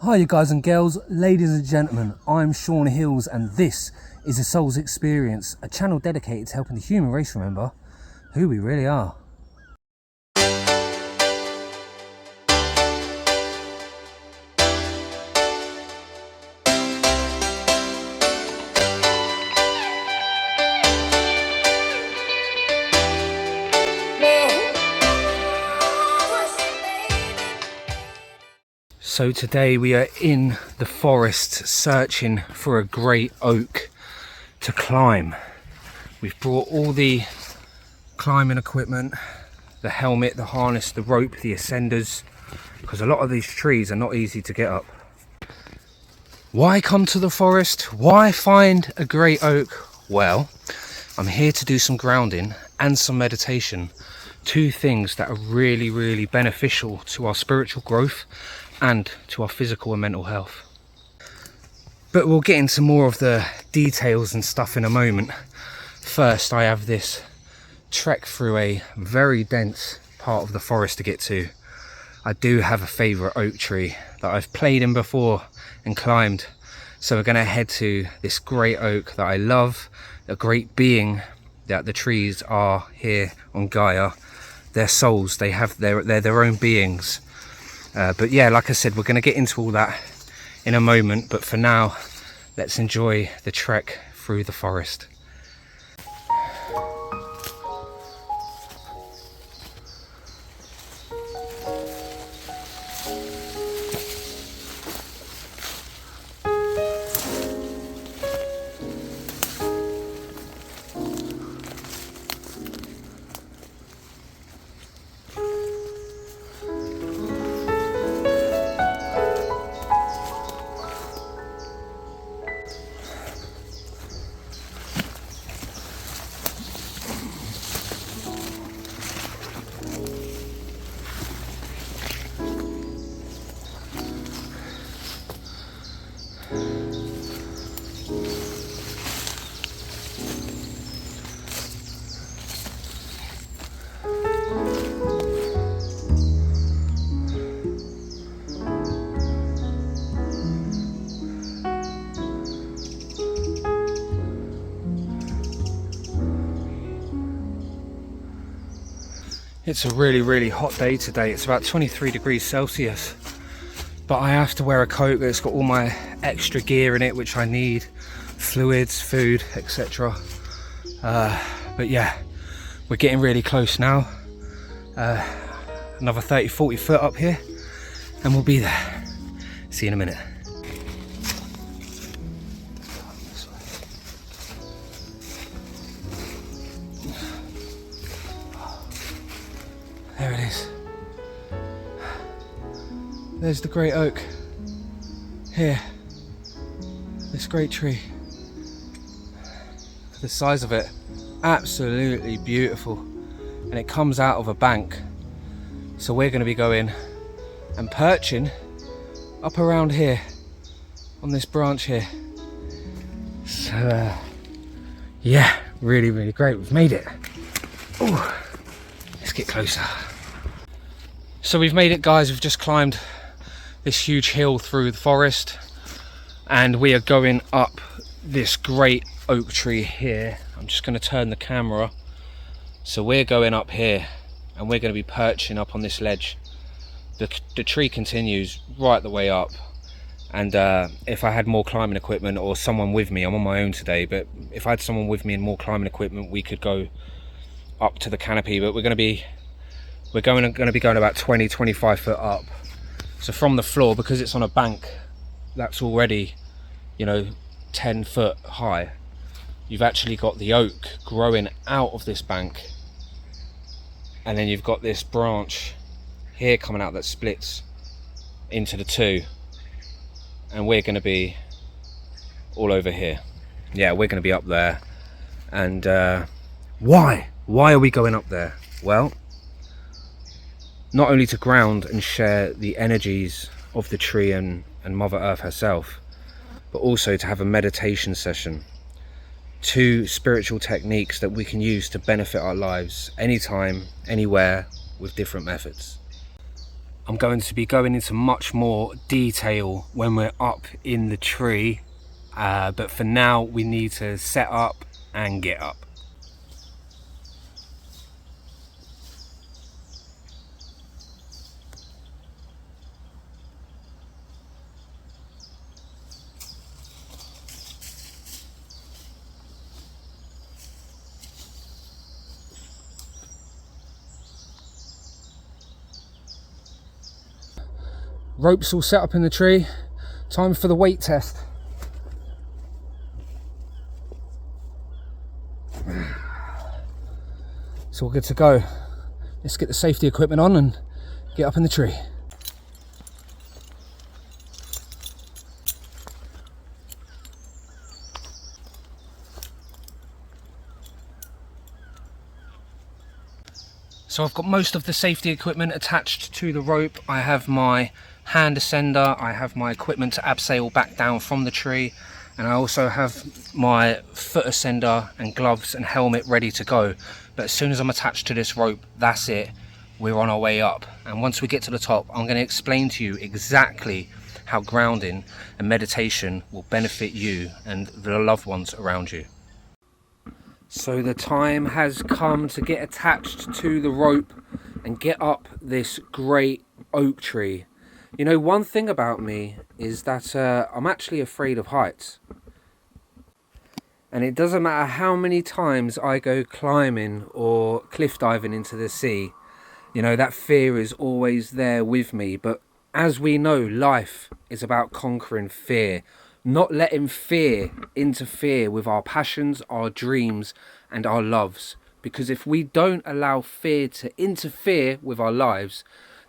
Hi you guys and girls, ladies and gentlemen, I'm Sean Hills and this is The Soul's Experience, a channel dedicated to helping the human race remember who we really are. So today we are in the forest searching for a great oak to climb. We've brought all the climbing equipment, the helmet, the harness, the rope, the ascenders, because a lot of these trees are not easy to get up. Why come to the forest? Why find a great oak? Well, I'm here to do some grounding and some meditation. Two things that are really beneficial to our spiritual growth and to our physical and mental health. But we'll get into more of the details and stuff in a moment. First, I have this trek through a very dense part of the forest to get to. I do have a favourite oak tree that I've played in before and climbed. So we're going to head to this great oak that I love, a great being that the trees are here on Gaia. They're souls, they're their own beings. But yeah, like I said, we're going to get into all that in a moment, but for now let's enjoy the trek through the forest. It's a really hot day today. It's about 23 degrees Celsius, but I have to wear a coat that's got all my extra gear in it which I need, fluids, food, etc. But yeah, we're getting really close now. Another 30-40 foot up here and we'll be there. See you in a minute. There it is. There's the great oak. Here. This great tree. The size of it. Absolutely beautiful. And it comes out of a bank. So we're going to be going and perching up around here. On this branch here. So yeah, really great. We've made it. Ooh. Let's get closer. So we've made it, guys. We've just climbed this huge hill through the forest and we are going up this great oak tree here. I'm just going to turn the camera. So we're going up here and we're going to be perching up on this ledge. The tree continues right the way up, and if I had more climbing equipment or someone with me, I'm on my own today, but if I had someone with me and more climbing equipment, we could go up to the canopy. But we're going to be going about 20-25 foot up. So from the floor, because it's on a bank that's already, 10 foot high, you've actually got the oak growing out of this bank, and then you've got this branch here coming out that splits into the two, and we're going to be all over here. Yeah, we're going to be up there. And why are we going up there? Well, not only to ground and share the energies of the tree and Mother Earth herself, but also to have a meditation session. Two spiritual techniques that we can use to benefit our lives anytime, anywhere, with different methods. I'm going to be going into much more detail when we're up in the tree, but for now we need to set up and get up. Ropes all set up in the tree. Time for the weight test. It's all good to go. Let's get the safety equipment on and get up in the tree. So I've got most of the safety equipment attached to the rope. I have my hand ascender, I have my equipment to abseil back down from the tree, and I also have my foot ascender and gloves and helmet ready to go. But as soon as I'm attached to this rope, that's it, we're on our way up. And once we get to the top, I'm going to explain to you exactly how grounding and meditation will benefit you and the loved ones around you. So the time has come to get attached to the rope and get up this great oak tree. You know, one thing about me is that I'm actually afraid of heights. And it doesn't matter how many times I go climbing or cliff diving into the sea, you know, that fear is always there with me. But as we know, life is about conquering fear, not letting fear interfere with our passions, our dreams, and our loves. Because if we don't allow fear to interfere with our lives,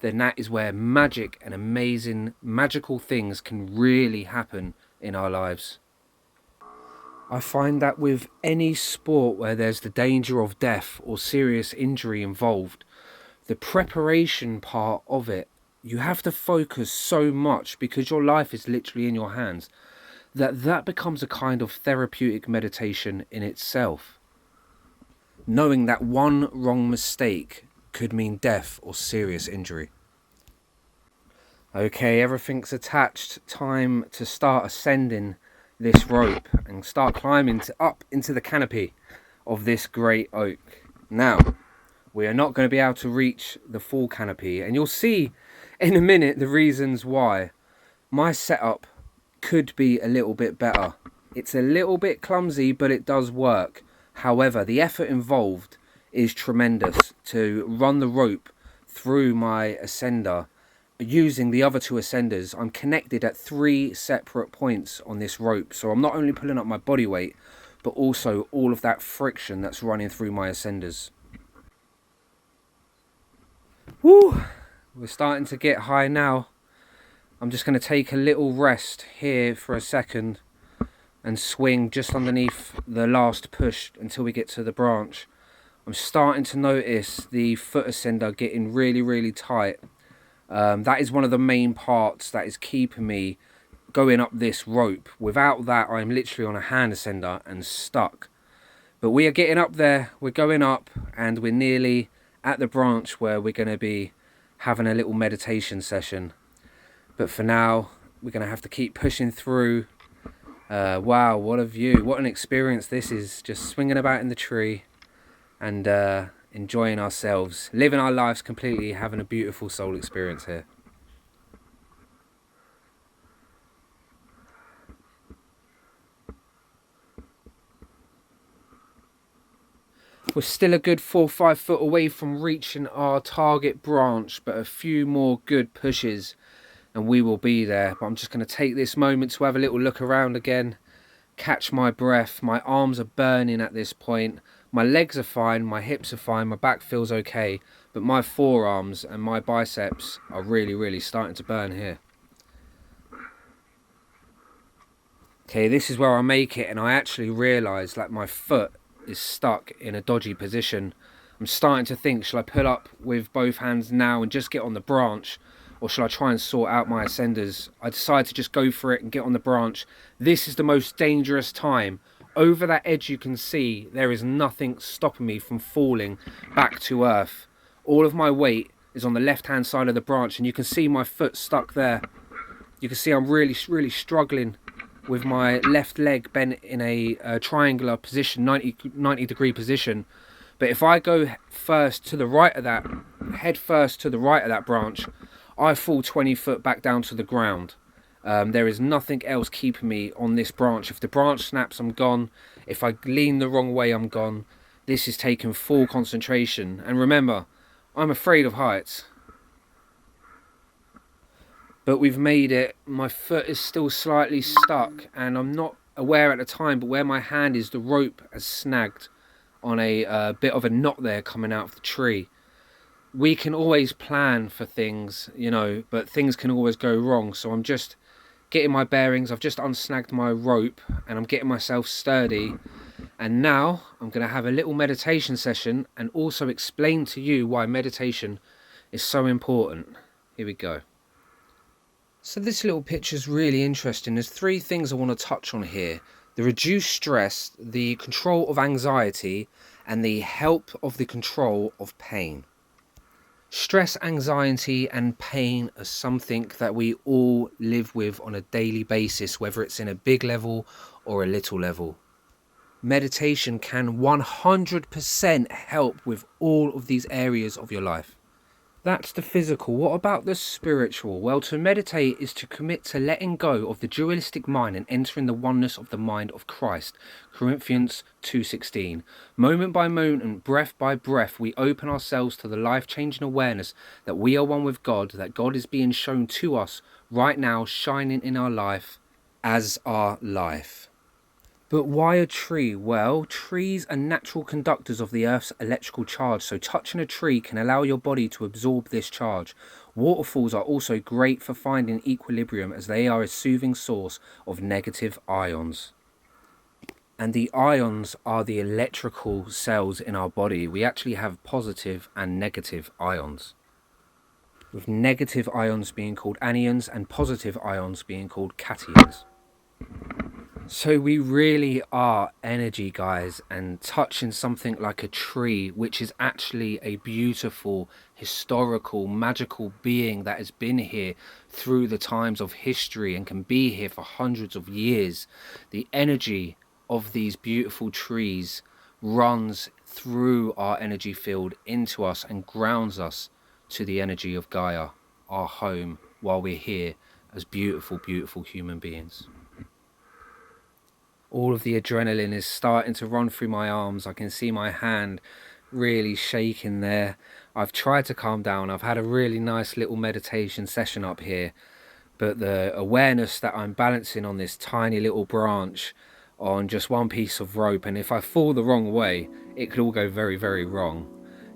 then that is where magic and amazing, magical things can really happen in our lives. I find that with any sport where there's the danger of death or serious injury involved, the preparation part of it, you have to focus so much because your life is literally in your hands, that becomes a kind of therapeutic meditation in itself. Knowing that one wrong mistake could mean death or serious injury. Okay, everything's attached. Time to start ascending this rope and start climbing up into the canopy of this great oak. Now, we are not going to be able to reach the full canopy, and you'll see in a minute the reasons why. My setup could be a little bit better. It's a little bit clumsy, but it does work. However, the effort involved is tremendous to run the rope through my ascender. Using the other two ascenders, I'm connected at 3 separate points on this rope, so I'm not only pulling up my body weight, but also all of that friction that's running through my ascenders. Woo! We're starting to get high now. I'm just going to take a little rest here for a second and swing just underneath the last push until we get to the branch. I'm starting to notice the foot ascender getting really, really tight. That is one of the main parts that is keeping me going up this rope. Without that, I'm literally on a hand ascender and stuck. But we are getting up there, we're going up, and we're nearly at the branch where we're going to be having a little meditation session. But for now, we're going to have to keep pushing through. Wow, what a view, what an experience this is, just swinging about in the tree and enjoying ourselves, living our lives completely, having a beautiful soul experience here. We're still a good 4 or 5 foot away from reaching our target branch, but a few more good pushes and we will be there. But I'm just going to take this moment to have a little look around again, catch my breath. My arms are burning at this point. My legs are fine, my hips are fine, my back feels okay, but my forearms and my biceps are really, really starting to burn here. Okay, this is where I make it, and I actually realise that my foot is stuck in a dodgy position. I'm starting to think, shall I pull up with both hands now and just get on the branch, or shall I try and sort out my ascenders? I decide to just go for it and get on the branch. This is the most dangerous time. Over that edge you can see there is nothing stopping me from falling back to earth. All of my weight is on the left hand side of the branch, and you can see my foot stuck there. You can see I'm really struggling with my left leg bent in a triangular position, 90 degree position. But if I go first to the right of that, head first to the right of that branch, I fall 20 foot back down to the ground. There is nothing else keeping me on this branch. If the branch snaps, I'm gone. If I lean the wrong way, I'm gone. This is taking full concentration. And remember, I'm afraid of heights. But we've made it. My foot is still slightly stuck, and I'm not aware at the time, but where my hand is, the rope has snagged on a bit of a knot there coming out of the tree. We can always plan for things, you know, but things can always go wrong. So I'm just getting my bearings. I've just unsnagged my rope and I'm getting myself sturdy. And now I'm going to have a little meditation session and also explain to you why meditation is so important. Here we go. So this little picture is really interesting. There's 3 things I want to touch on here: the reduced stress, the control of anxiety, and the help of the control of pain. Stress, anxiety and pain are something that we all live with on a daily basis, whether it's in a big level or a little level. Meditation can 100% help with all of these areas of your life. That's the physical. What about the spiritual? Well, to meditate is to commit to letting go of the dualistic mind and entering the oneness of the mind of Christ. Corinthians 2:16. Moment by moment, breath by breath, we open ourselves to the life-changing awareness that we are one with God, that God is being shown to us right now, shining in our life as our life. But why a tree? Well, trees are natural conductors of the Earth's electrical charge, so touching a tree can allow your body to absorb this charge. Waterfalls are also great for finding equilibrium, as they are a soothing source of negative ions. And the ions are the electrical cells in our body. We actually have positive and negative ions, with negative ions being called anions and positive ions being called cations. So we really are energy, guys, and touching something like a tree, which is actually a beautiful, historical, magical being that has been here through the times of history and can be here for hundreds of years. The energy of these beautiful trees runs through our energy field into us and grounds us to the energy of Gaia, our home, while we're here as beautiful, beautiful human beings. All of the adrenaline is starting to run through my arms. I can see my hand really shaking there. I've tried to calm down. I've had a really nice little meditation session up here, but the awareness that I'm balancing on this tiny little branch on just one piece of rope, and if I fall the wrong way, it could all go very, very wrong.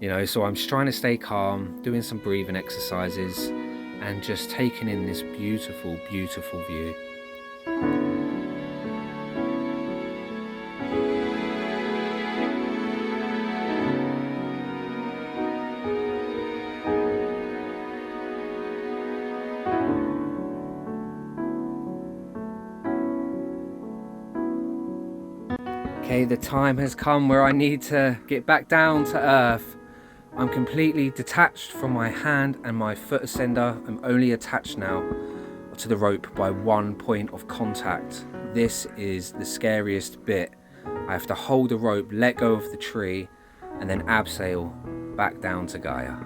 You know, so I'm just trying to stay calm, doing some breathing exercises, and just taking in this beautiful, beautiful view. Okay, the time has come where I need to get back down to earth. I'm completely detached from my hand and my foot ascender. I'm only attached now to the rope by one point of contact. This is the scariest bit. I have to hold the rope, let go of the tree, and then abseil back down to Gaia.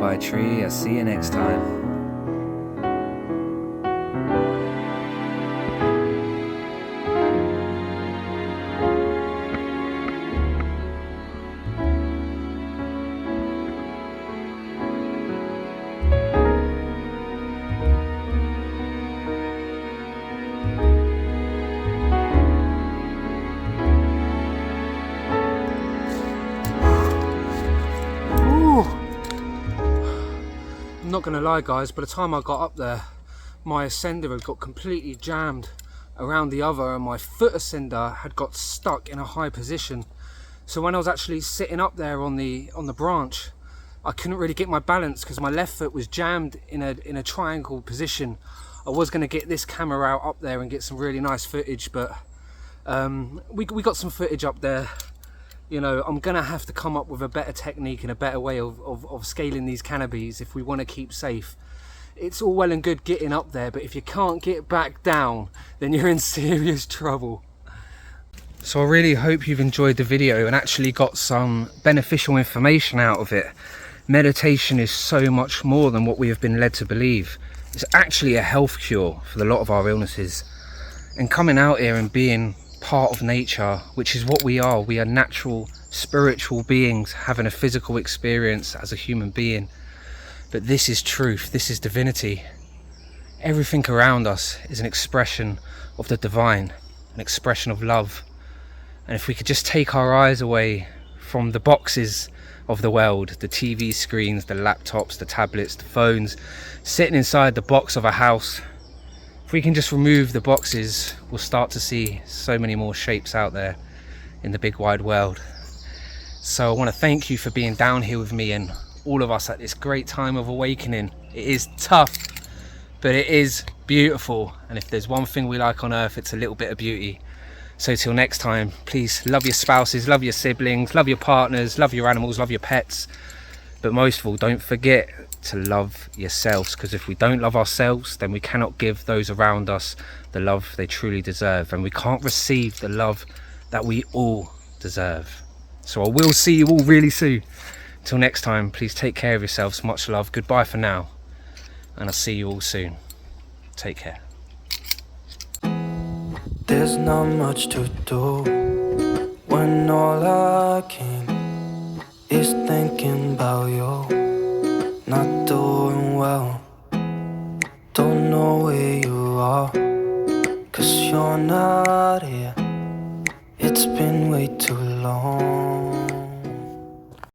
Bye tree, I'll see you next time. I'm not gonna lie guys, by the time I got up there, my ascender had got completely jammed around the other, and my foot ascender had got stuck in a high position. So when I was actually sitting up there on the branch, I couldn't really get my balance because my left foot was jammed in a triangle position. I was going to get this camera out up there and get some really nice footage, but we got some footage up there. You know, I'm going to have to come up with a better technique and a better way of scaling these canopies if we want to keep safe. It's all well and good getting up there, but if you can't get back down, then you're in serious trouble. So I really hope you've enjoyed the video and actually got some beneficial information out of it. Meditation is so much more than what we have been led to believe. It's actually a health cure for a lot of our illnesses. And coming out here and being part of nature, which is what we are natural, spiritual beings having a physical experience as a human being. But this is truth, this is divinity. Everything around us is an expression of the divine, an expression of love. And if we could just take our eyes away from the boxes of the world, the TV screens, the laptops, the tablets, the phones, sitting inside the box of a house, if we can just remove the boxes, we'll start to see so many more shapes out there in the big wide world. So I want to thank you for being down here with me and all of us at this great time of awakening. It is tough, but it is beautiful, and if there's one thing we like on earth, it's a little bit of beauty. So till next time, please love your spouses, love your siblings, love your partners, love your animals, love your pets, but most of all, don't forget to love yourselves, because if we don't love ourselves, then we cannot give those around us the love they truly deserve, and we can't receive the love that we all deserve. So I will see you all really soon. Till next time, please take care of yourselves. Much love. Goodbye for now. And I'll see you all soon. Take care. There's not much to do when all I can is thinking about you. Not doing well. Don't know where you are, 'cause you're not here. It's been way too long.